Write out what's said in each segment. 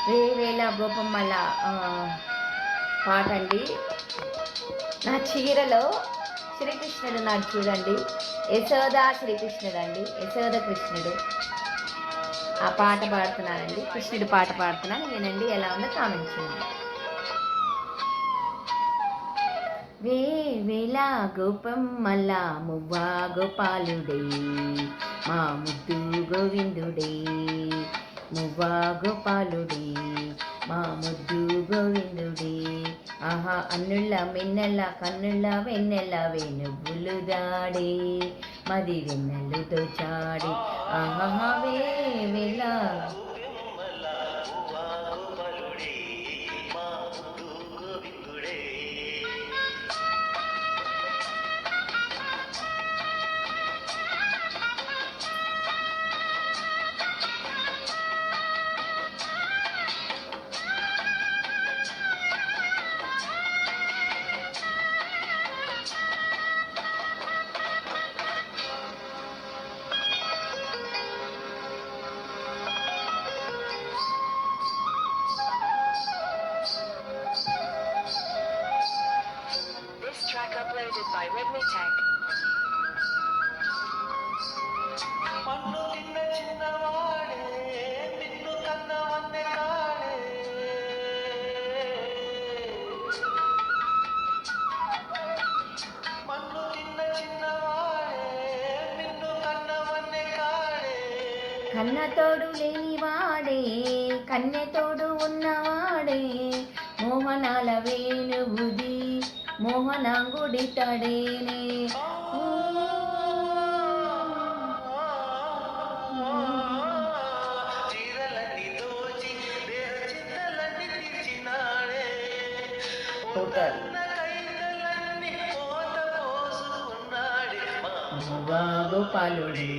వేవేల గోపమ్మల పాట అండి. నా చీరలో శ్రీకృష్ణుడు నాకు చూడండి, యశోద శ్రీకృష్ణుడు అండి, యశోద కృష్ణుడు. ఆ పాట పాడుతున్నానండి, కృష్ణుడు పాట పాడుతున్నాను, వినండి ఎలా ఉందో కామెంట్ చేయండి. వేవేల గోపమ్మల మువ్వా గోపాలుడే, మా ముద్దు గోవిందుడే, మువ్వా గోపాలుడే, మా ముద్దు గోవిందుడే. ఆహా అన్నుళ్ళ మిన్నెల కన్నుళ్ళ వెన్నెల వేణువులు దాడే, మది వెన్నెలు దోచాడే. ఆహా వేవేల Track uploaded by Redmi Tech. మన్ను తిన్న చిన్నవాడే నిన్ను కన్న వన్నె కాడే, మన్ను తిన్న చిన్నవాడే నిన్ను కన్న వన్నె కాడే. కన్న తోడు లేనివాడే కన్నె తోడు ఉన్నవాడే, మోహనాల వేణువుది మోహనాంగుడి తడేనే. గోపాలుడే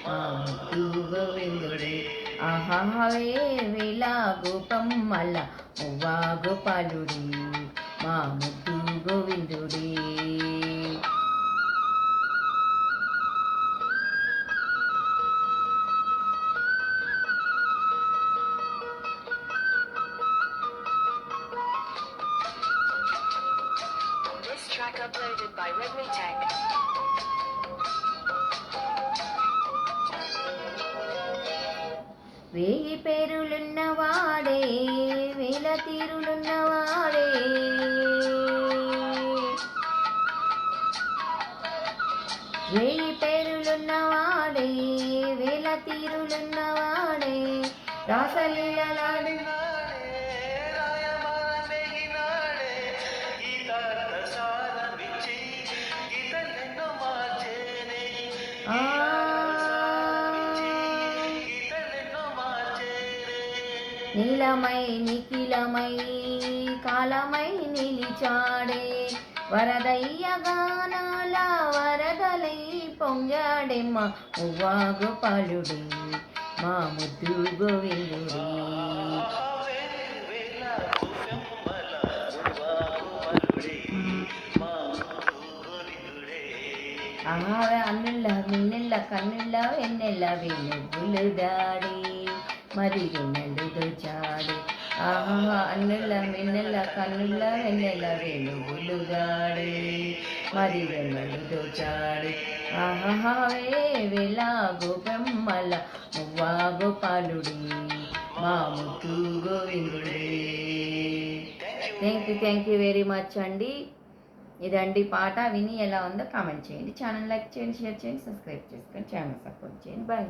మా ముద్దు గోవిందుడే. ఆహావే వేళ గోపమ్మల మువ్వా గోపాలుడే, మా ముద్దు గోవిందుడే. This track uploaded by Redmi Tech. వేయి పేరులున్నవాడే వేల తీరులున్నవాడే, వేయి పేరులున్నవాడే వేల తీరులున్నవాడే, రాసలీలలాడి నీలమై నిఖిలమై కాలమై నిలిచాడే, వరదయ్య గానాల వరదలై పొంగాడెమ్మ మువ్వా గోపాలుడే, మా ముద్దు గోవిందుడే. ఆహావే అన్నుళ్ళ మిన్నెళ్ళ కన్నుళ్ళ వెన్నెళ్ళ వెలుగులు దాడి, మరి వెన్నెలు దోచాడి. ఆహా అన్నుళ్ళ మిన్నెళ్ళ కన్నుళ్ళ వెన్నెల వెలుగులు దాడి, మరి వెన్నెలు దోచాడి. ఆహావే వేళ గోపమ్మల మువ్వా గోపాలుడి, మా ముద్దు గోవిందుడే. థ్యాంక్ యూ వెరీ మచ్ అండి. ఇదండి పాట, విని ఎలా ఉందో కామెంట్ చేయండి. ఛానల్ లైక్ చేయండి, షేర్ చేయండి, సబ్స్క్రైబ్ చేసుకోండి, ఛానల్ సపోర్ట్ చేయండి. బాయ్.